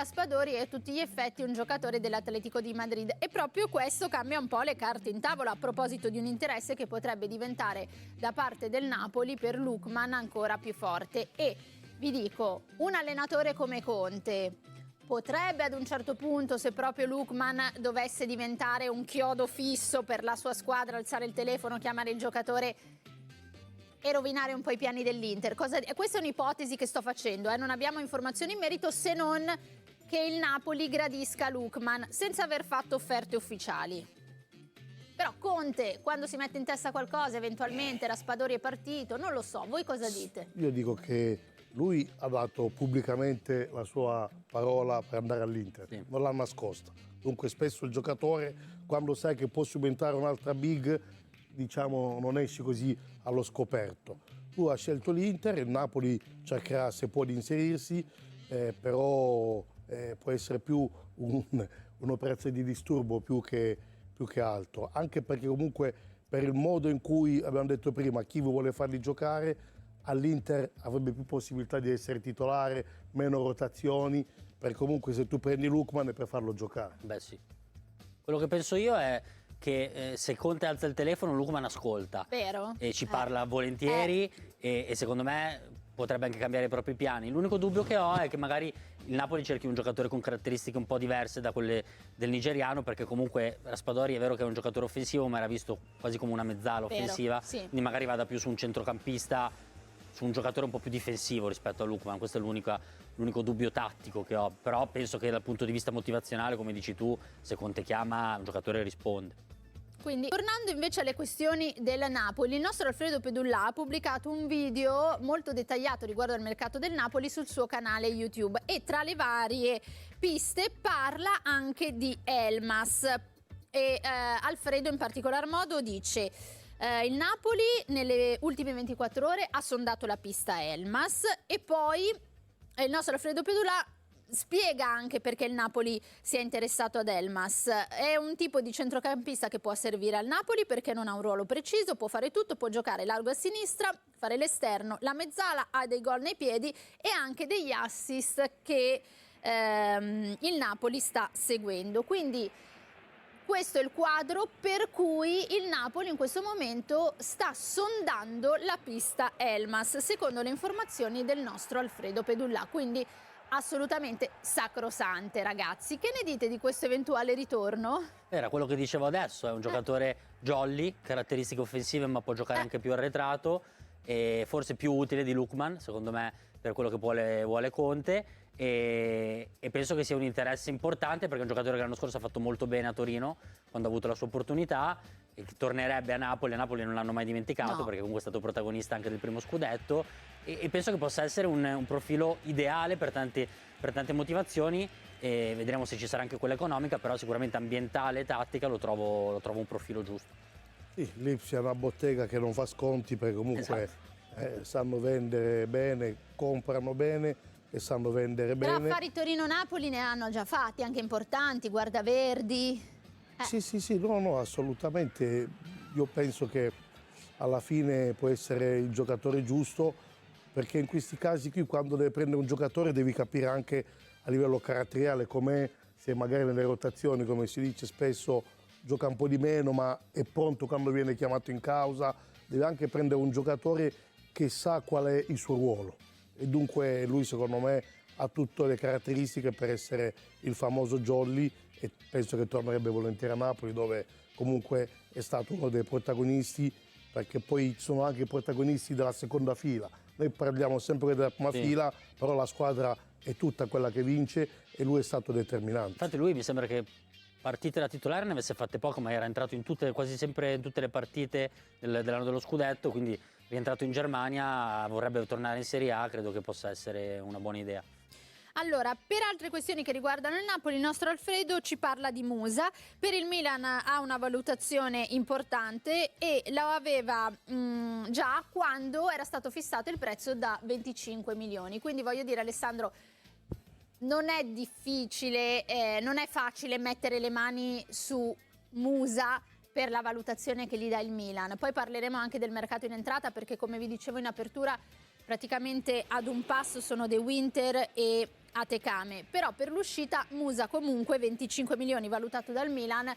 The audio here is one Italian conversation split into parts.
Raspadori è a tutti gli effetti un giocatore dell'Atletico di Madrid, e proprio questo cambia un po' le carte in tavola a proposito di un interesse che potrebbe diventare da parte del Napoli per Lookman ancora più forte. E vi dico, un allenatore come Conte potrebbe ad un certo punto, se proprio Lookman dovesse diventare un chiodo fisso per la sua squadra, alzare il telefono, chiamare il giocatore e rovinare un po' i piani dell'Inter. Questa è un'ipotesi che sto facendo, non abbiamo informazioni in merito, se non che il Napoli gradisca Lookman senza aver fatto offerte ufficiali. Però Conte, quando si mette in testa qualcosa, eventualmente Raspadori è partito, non lo so, voi cosa dite? Io dico che lui ha dato pubblicamente la sua parola per andare all'Inter, sì. Non l'ha nascosta. Dunque spesso il giocatore, quando sai che può subentrare un'altra big, diciamo, non esci così allo scoperto. Lui ha scelto l'Inter, il Napoli cercherà se può di inserirsi, però può essere più un'operazione di disturbo più che altro, anche perché comunque per il modo in cui, abbiamo detto prima, chi vuole farli giocare, all'Inter avrebbe più possibilità di essere titolare, meno rotazioni, perché comunque se tu prendi Lookman è per farlo giocare. Beh sì. Quello che penso io è che se Conte alza il telefono, Lookman ascolta. Vero? E ci parla volentieri e secondo me potrebbe anche cambiare i propri piani. L'unico dubbio che ho è che magari il Napoli cerchi un giocatore con caratteristiche un po' diverse da quelle del nigeriano, perché comunque Raspadori è vero che è un giocatore offensivo, ma era visto quasi come una mezzala offensiva, sì. Quindi magari vada più su un centrocampista, su un giocatore un po' più difensivo rispetto a Lookman. Questo è l'unico dubbio tattico che ho, però penso che dal punto di vista motivazionale, come dici tu, se Conte chiama un giocatore risponde. Quindi, tornando invece alle questioni del Napoli, il nostro Alfredo Pedulla ha pubblicato un video molto dettagliato riguardo al mercato del Napoli sul suo canale YouTube, e tra le varie piste parla anche di Elmas, e Alfredo in particolar modo dice: il Napoli nelle ultime 24 ore ha sondato la pista Elmas, e poi il nostro Alfredo Pedulla spiega anche perché il Napoli si è interessato ad Elmas. È un tipo di centrocampista che può servire al Napoli perché non ha un ruolo preciso, può fare tutto, può giocare largo a sinistra, fare l'esterno, la mezzala, ha dei gol nei piedi e anche degli assist che il Napoli sta seguendo. Quindi questo è il quadro per cui il Napoli in questo momento sta sondando la pista Elmas, secondo le informazioni del nostro Alfredo Pedulla. Quindi assolutamente sacrosante, ragazzi. Che ne dite di questo eventuale ritorno? Era quello che dicevo adesso, è un giocatore jolly, caratteristiche offensive, ma può giocare anche più arretrato, e forse più utile di Lookman, secondo me, per quello che vuole Conte, e penso che sia un interesse importante perché è un giocatore che l'anno scorso ha fatto molto bene a Torino quando ha avuto la sua opportunità, e che tornerebbe a Napoli non l'hanno mai dimenticato, perché comunque è stato protagonista anche del primo scudetto, e penso che possa essere un profilo ideale per tante motivazioni, e vedremo se ci sarà anche quella economica, però sicuramente ambientale e tattica lo trovo un profilo giusto. Sì, l'Ipsia è una bottega che non fa sconti, perché comunque sanno vendere bene, comprano bene e sanno vendere bene. Però affari Torino-Napoli ne hanno già fatti, anche importanti, guardaverdi. Sì, no, assolutamente. Io penso che alla fine può essere il giocatore giusto, perché in questi casi qui, quando devi prendere un giocatore, devi capire anche a livello caratteriale com'è, se magari nelle rotazioni, come si dice spesso, gioca un po' di meno, ma è pronto quando viene chiamato in causa. Deve anche prendere un giocatore che sa qual è il suo ruolo, e dunque lui secondo me ha tutte le caratteristiche per essere il famoso jolly, e penso che tornerebbe volentieri a Napoli, dove comunque è stato uno dei protagonisti, perché poi ci sono anche i protagonisti della seconda fila. Noi parliamo sempre della prima fila, però la squadra è tutta quella che vince e lui è stato determinante. Infatti lui mi sembra che partite da titolare ne avesse fatte poco, ma era entrato quasi sempre in tutte le partite dell'anno dello scudetto, quindi rientrato in Germania, vorrebbe tornare in Serie A, credo che possa essere una buona idea. Allora, per altre questioni che riguardano il Napoli, il nostro Alfredo ci parla di Musa. Per il Milan ha una valutazione importante e lo aveva già quando era stato fissato il prezzo da 25 milioni. Quindi voglio dire, Alessandro, non è difficile, non è facile mettere le mani su Musa per la valutazione che gli dà il Milan. Poi parleremo anche del mercato in entrata, perché come vi dicevo in apertura, praticamente ad un passo sono De Winter e a Tekame, però per l'uscita Musa comunque 25 milioni valutato dal Milan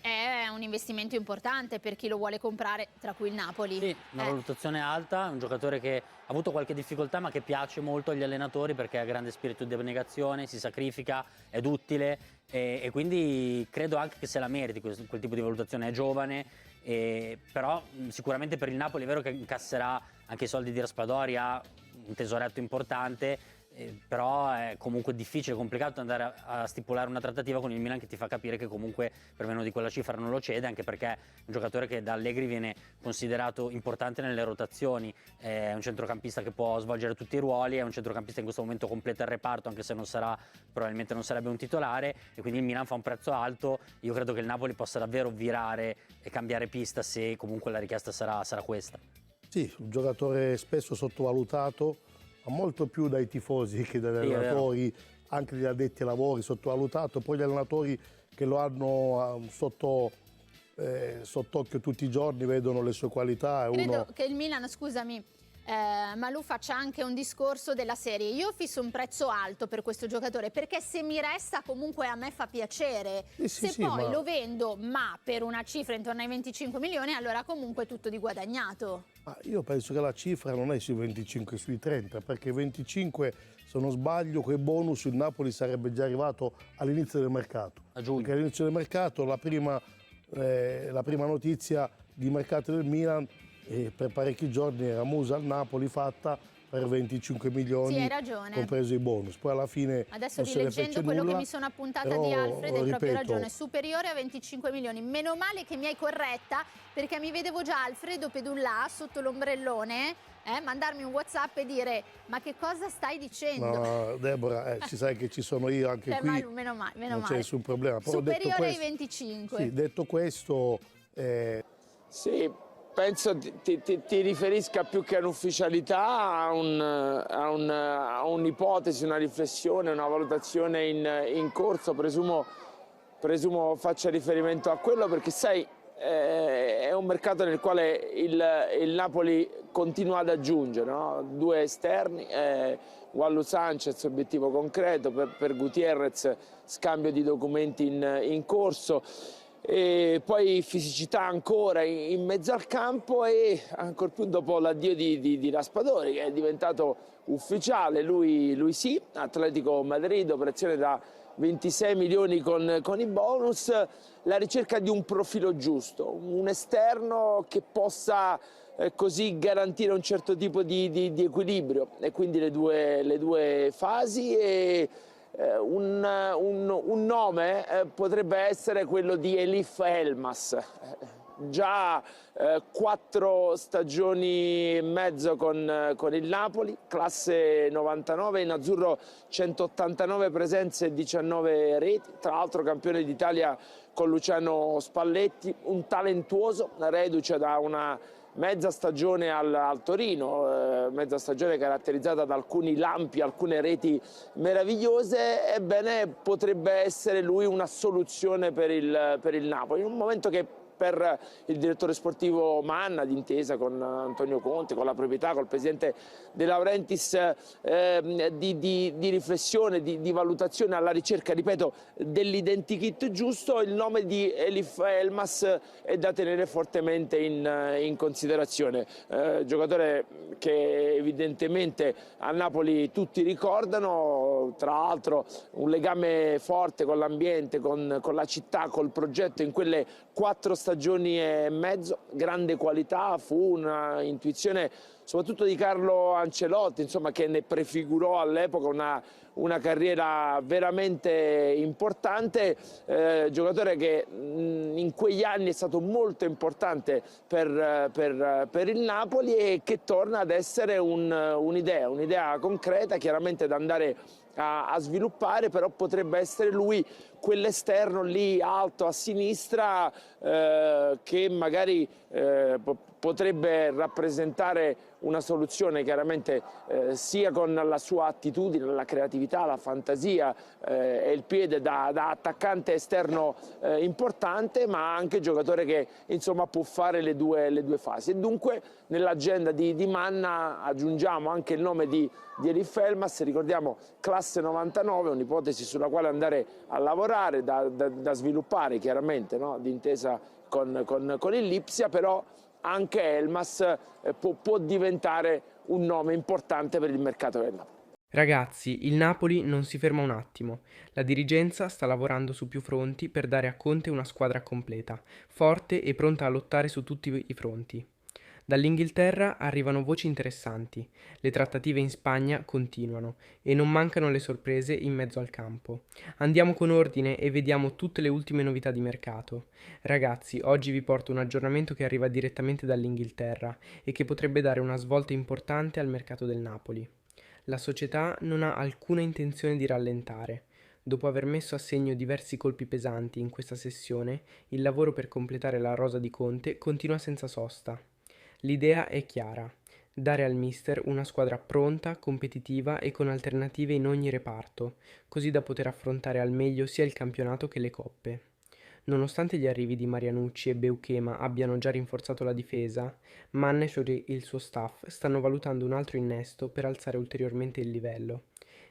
è un investimento importante per chi lo vuole comprare, tra cui il Napoli. Sì, una valutazione alta, un giocatore che ha avuto qualche difficoltà ma che piace molto agli allenatori perché ha grande spirito di abnegazione, si sacrifica, è duttile e quindi credo anche che se la meriti quel tipo di valutazione, è giovane, però sicuramente per il Napoli è vero che incasserà anche i soldi di Raspadori, ha un tesoretto importante. Però è comunque difficile, complicato andare a stipulare una trattativa con il Milan che ti fa capire che comunque per meno di quella cifra non lo cede, anche perché è un giocatore che da Allegri viene considerato importante nelle rotazioni, è un centrocampista che può svolgere tutti i ruoli, è un centrocampista che in questo momento completa il reparto, anche se probabilmente non sarebbe un titolare, e quindi il Milan fa un prezzo alto. Io credo che il Napoli possa davvero virare e cambiare pista se comunque la richiesta sarà questa. Sì, un giocatore spesso sottovalutato, ma molto più dai tifosi che dagli allenatori, anche dagli addetti ai lavori, sottovalutato. Poi gli allenatori che lo hanno sott'occhio tutti i giorni vedono le sue qualità. Credo che il Milan, scusami, Malù faccia anche un discorso della serie: io fisso un prezzo alto per questo giocatore perché se mi resta comunque a me fa piacere, se poi lo vendo ma per una cifra intorno ai 25 milioni allora comunque è tutto di guadagnato. Ma io penso che la cifra non è sui 25, sui 30, perché 25, se non sbaglio, quei bonus il Napoli sarebbe già arrivato all'inizio del mercato. A giugno. Perché all'inizio del mercato la prima notizia di mercato del Milan per parecchi giorni era Musa al Napoli fatta per 25 milioni, sì, hai ragione, compreso i bonus. Poi alla fine adesso non se ne rileggendo fece quello nulla, che mi sono appuntata però, di Alfred, hai proprio ripeto, ragione, superiore a 25 milioni. Meno male che mi hai corretta, perché mi vedevo già Alfredo Pedullà sotto l'ombrellone mandarmi un WhatsApp e dire: ma che cosa stai dicendo? No, Deborah, ci sai che ci sono io anche qui, meno male, non c'è nessun problema. Però superiore ai 25. Sì, detto questo... Sì, penso ti riferisca più che a un'ufficialità a un'ipotesi, una riflessione, una valutazione in corso. Presumo faccia riferimento a quello perché sai, è un mercato nel quale il Napoli continua ad aggiungere, no? Due esterni, Wallo Sanchez obiettivo concreto, per Gutierrez scambio di documenti in corso. E poi fisicità ancora in mezzo al campo e ancor più dopo l'addio di Raspadori, che è diventato ufficiale, lui sì, Atletico Madrid, operazione da 26 milioni con i bonus, la ricerca di un profilo giusto, un esterno che possa così garantire un certo tipo di equilibrio, e quindi le due fasi. E un nome potrebbe essere quello di Elif Elmas, già 4 stagioni e mezzo con il Napoli, classe 99, in azzurro 189 presenze e 19 reti, tra l'altro campione d'Italia con Luciano Spalletti, un talentuoso, reduce da una mezza stagione al Torino, mezza stagione caratterizzata da alcuni lampi, alcune reti meravigliose. Ebbene, potrebbe essere lui una soluzione per il Napoli, in un momento che per il direttore sportivo Manna, d'intesa con Antonio Conte, con la proprietà, col presidente De Laurentiis, di riflessione, di valutazione alla ricerca, ripeto, dell'identikit giusto, il nome di Elif Elmas è da tenere fortemente in considerazione. Giocatore che evidentemente a Napoli tutti ricordano, tra l'altro un legame forte con l'ambiente, con la città, col progetto in quelle 4 stagioni e mezzo, grande qualità, fu una intuizione soprattutto di Carlo Ancelotti, insomma, che ne prefigurò all'epoca una carriera veramente importante, giocatore che in quegli anni è stato molto importante per il Napoli e che torna ad essere un'idea concreta, chiaramente da andare a sviluppare, però potrebbe essere lui quell'esterno lì alto a sinistra che magari potrebbe rappresentare una soluzione chiaramente sia con la sua attitudine, la creatività, la fantasia e il piede da attaccante esterno importante, ma anche giocatore che insomma può fare le due fasi. E dunque nell'agenda di Manna aggiungiamo anche il nome di Elif Elmas, ricordiamo classe 99, un'ipotesi sulla quale andare a lavorare, da sviluppare chiaramente, no? D'intesa con il Lipsia, però anche Elmas può diventare un nome importante per il mercato del Napoli. Ragazzi, il Napoli non si ferma un attimo. La dirigenza sta lavorando su più fronti per dare a Conte una squadra completa, forte e pronta a lottare su tutti i fronti. Dall'Inghilterra arrivano voci interessanti, le trattative in Spagna continuano e non mancano le sorprese in mezzo al campo. Andiamo con ordine e vediamo tutte le ultime novità di mercato. Ragazzi, oggi vi porto un aggiornamento che arriva direttamente dall'Inghilterra e che potrebbe dare una svolta importante al mercato del Napoli. La società non ha alcuna intenzione di rallentare. Dopo aver messo a segno diversi colpi pesanti in questa sessione, il lavoro per completare la rosa di Conte continua senza sosta. L'idea è chiara: dare al mister una squadra pronta, competitiva e con alternative in ogni reparto, così da poter affrontare al meglio sia il campionato che le coppe. Nonostante gli arrivi di Marianucci e Beuchema abbiano già rinforzato la difesa, Mannes e il suo staff stanno valutando un altro innesto per alzare ulteriormente il livello.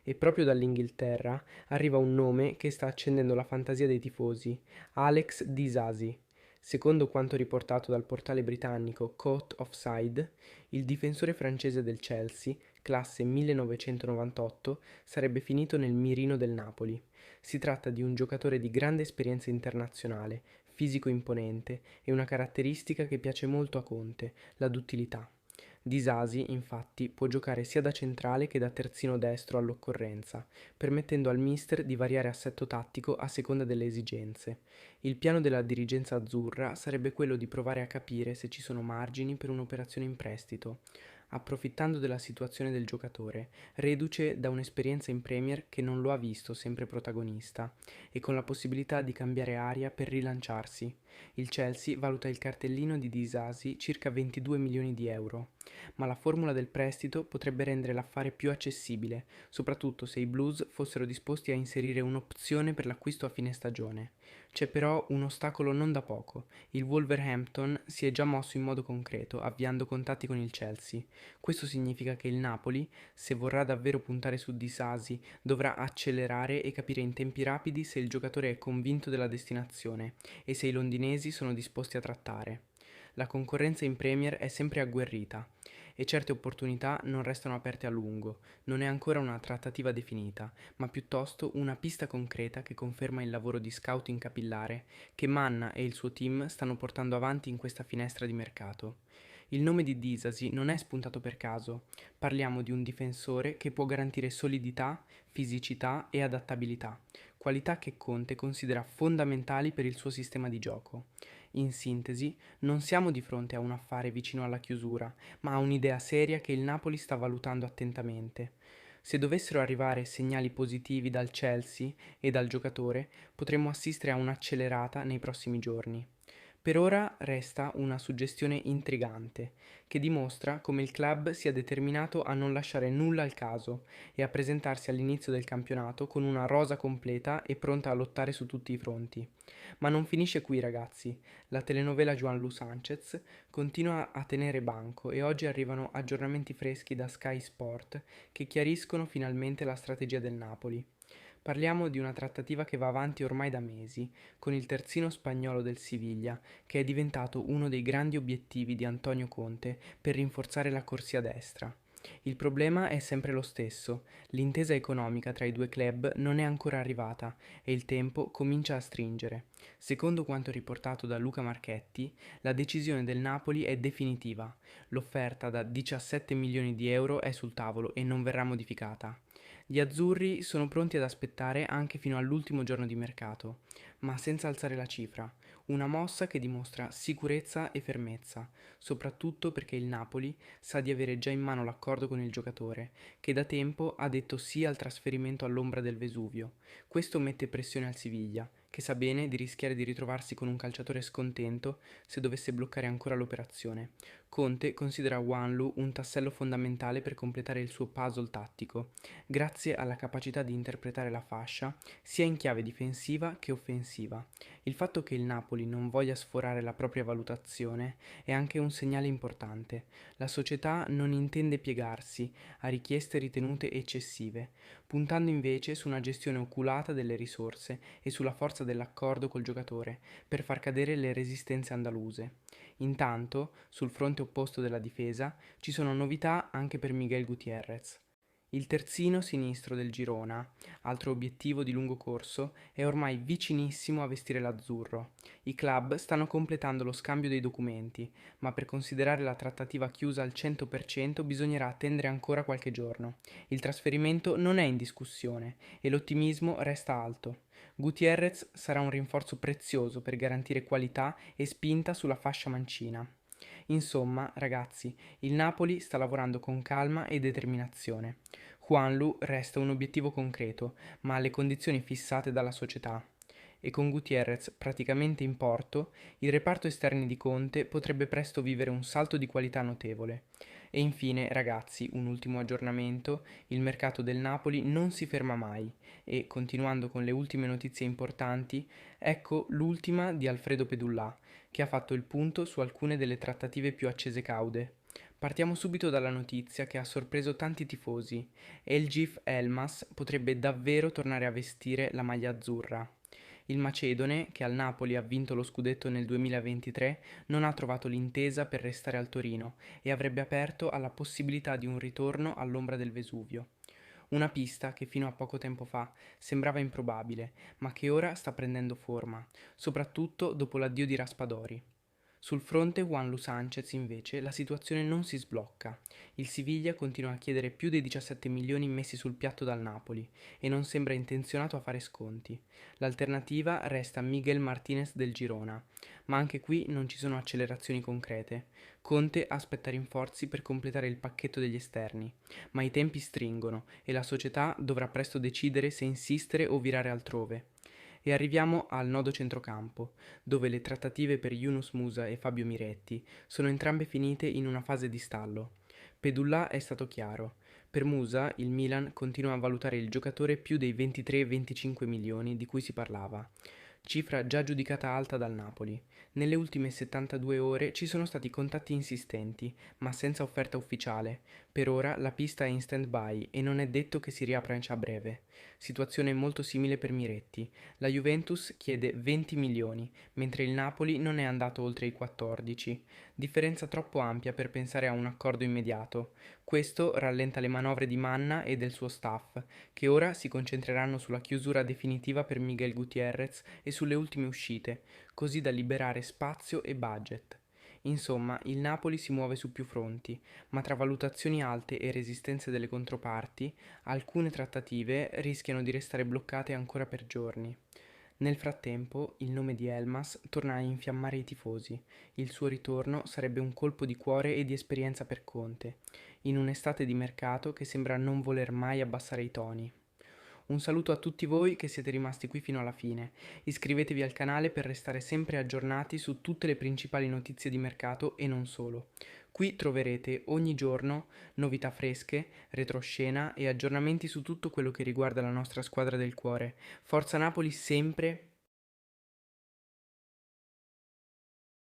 E proprio dall'Inghilterra arriva un nome che sta accendendo la fantasia dei tifosi: Alex Disasi. Secondo quanto riportato dal portale britannico Court of Side, il difensore francese del Chelsea, classe 1998, sarebbe finito nel mirino del Napoli. Si tratta di un giocatore di grande esperienza internazionale, fisico imponente e una caratteristica che piace molto a Conte: la duttilità. Disasi, infatti, può giocare sia da centrale che da terzino destro all'occorrenza, permettendo al mister di variare assetto tattico a seconda delle esigenze. Il piano della dirigenza azzurra sarebbe quello di provare a capire se ci sono margini per un'operazione in prestito, approfittando della situazione del giocatore, reduce da un'esperienza in Premier che non lo ha visto sempre protagonista, e con la possibilità di cambiare aria per rilanciarsi. Il Chelsea valuta il cartellino di Disasi circa 22 milioni di euro, ma la formula del prestito potrebbe rendere l'affare più accessibile, soprattutto se i Blues fossero disposti a inserire un'opzione per l'acquisto a fine stagione. C'è però un ostacolo non da poco: il Wolverhampton si è già mosso in modo concreto, avviando contatti con il Chelsea. Questo significa che il Napoli, se vorrà davvero puntare su Disasi, dovrà accelerare e capire in tempi rapidi se il giocatore è convinto della destinazione e se i londinesi sono disposti a trattare. La concorrenza in Premier è sempre agguerrita e certe opportunità non restano aperte a lungo. Non è ancora una trattativa definita, ma piuttosto una pista concreta che conferma il lavoro di scouting capillare che Manna e il suo team stanno portando avanti in questa finestra di mercato. Il nome di Disasi non è spuntato per caso. Parliamo di un difensore che può garantire solidità, fisicità e adattabilità, qualità che Conte considera fondamentali per il suo sistema di gioco. In sintesi, non siamo di fronte a un affare vicino alla chiusura, ma a un'idea seria che il Napoli sta valutando attentamente. Se dovessero arrivare segnali positivi dal Chelsea e dal giocatore, potremmo assistere a un'accelerata nei prossimi giorni. Per ora resta una suggestione intrigante, che dimostra come il club sia determinato a non lasciare nulla al caso e a presentarsi all'inizio del campionato con una rosa completa e pronta a lottare su tutti i fronti. Ma non finisce qui, ragazzi. La telenovela Joan Lu Sanchez continua a tenere banco e oggi arrivano aggiornamenti freschi da Sky Sport che chiariscono finalmente la strategia del Napoli. Parliamo di una trattativa che va avanti ormai da mesi, con il terzino spagnolo del Siviglia, che è diventato uno dei grandi obiettivi di Antonio Conte per rinforzare la corsia destra. Il problema è sempre lo stesso: l'intesa economica tra i due club non è ancora arrivata e il tempo comincia a stringere. Secondo quanto riportato da Luca Marchetti, la decisione del Napoli è definitiva. L'offerta da 17 milioni di euro è sul tavolo e non verrà modificata. Gli azzurri sono pronti ad aspettare anche fino all'ultimo giorno di mercato, ma senza alzare la cifra. Una mossa che dimostra sicurezza e fermezza, soprattutto perché il Napoli sa di avere già in mano l'accordo con il giocatore, che da tempo ha detto sì al trasferimento all'ombra del Vesuvio. Questo mette pressione al Siviglia, che sa bene di rischiare di ritrovarsi con un calciatore scontento se dovesse bloccare ancora l'operazione. Conte considera Wanlu un tassello fondamentale per completare il suo puzzle tattico, grazie alla capacità di interpretare la fascia sia in chiave difensiva che offensiva. Il fatto che il Napoli non voglia sforare la propria valutazione è anche un segnale importante. La società non intende piegarsi a richieste ritenute eccessive, puntando invece su una gestione oculata delle risorse e sulla forza dell'accordo col giocatore per far cadere le resistenze andaluse. Intanto, sul fronte opposto della difesa, ci sono novità anche per Miguel Gutiérrez. Il terzino sinistro del Girona, altro obiettivo di lungo corso, è ormai vicinissimo a vestire l'azzurro. I club stanno completando lo scambio dei documenti, ma per considerare la trattativa chiusa al 100% bisognerà attendere ancora qualche giorno. Il trasferimento non è in discussione e l'ottimismo resta alto. Gutiérrez sarà un rinforzo prezioso per garantire qualità e spinta sulla fascia mancina. Insomma, ragazzi, il Napoli sta lavorando con calma e determinazione. Juanlu resta un obiettivo concreto, ma alle condizioni fissate dalla società. E con Gutiérrez praticamente in porto, il reparto esterni di Conte potrebbe presto vivere un salto di qualità notevole. E infine, ragazzi, un ultimo aggiornamento: il mercato del Napoli non si ferma mai e, continuando con le ultime notizie importanti, ecco l'ultima di Alfredo Pedullà, che ha fatto il punto su alcune delle trattative più accese caude. Partiamo subito dalla notizia che ha sorpreso tanti tifosi. Elgif Elmas potrebbe davvero tornare a vestire la maglia azzurra. Il macedone, che al Napoli ha vinto lo scudetto nel 2023, non ha trovato l'intesa per restare al Torino e avrebbe aperto alla possibilità di un ritorno all'ombra del Vesuvio. Una pista che fino a poco tempo fa sembrava improbabile, ma che ora sta prendendo forma, soprattutto dopo l'addio di Raspadori. Sul fronte Juanlu Sanchez invece la situazione non si sblocca. Il Siviglia continua a chiedere più dei 17 milioni messi sul piatto dal Napoli e non sembra intenzionato a fare sconti. L'alternativa resta Miguel Martinez del Girona, ma anche qui non ci sono accelerazioni concrete. Conte aspetta rinforzi per completare il pacchetto degli esterni, ma i tempi stringono e la società dovrà presto decidere se insistere o virare altrove. E arriviamo al nodo centrocampo, dove le trattative per Yunus Musa e Fabio Miretti sono entrambe finite in una fase di stallo. Pedullà è stato chiaro. Per Musa il Milan continua a valutare il giocatore più dei 23-25 milioni di cui si parlava, cifra già giudicata alta dal Napoli. Nelle ultime 72 ore ci sono stati contatti insistenti, ma senza offerta ufficiale. Per ora la pista è in stand-by e non è detto che si riapra a breve. Situazione molto simile per Miretti. La Juventus chiede 20 milioni, mentre il Napoli non è andato oltre i 14. Differenza troppo ampia per pensare a un accordo immediato. Questo rallenta le manovre di Manna e del suo staff, che ora si concentreranno sulla chiusura definitiva per Miguel Gutiérrez e sulle ultime uscite, così da liberare spazio e budget. Insomma, il Napoli si muove su più fronti, ma tra valutazioni alte e resistenze delle controparti, alcune trattative rischiano di restare bloccate ancora per giorni. Nel frattempo, il nome di Elmas torna a infiammare i tifosi. Il suo ritorno sarebbe un colpo di cuore e di esperienza per Conte, in un'estate di mercato che sembra non voler mai abbassare i toni. Un saluto a tutti voi che siete rimasti qui fino alla fine. Iscrivetevi al canale per restare sempre aggiornati su tutte le principali notizie di mercato e non solo. Qui troverete ogni giorno novità fresche, retroscena e aggiornamenti su tutto quello che riguarda la nostra squadra del cuore. Forza Napoli sempre!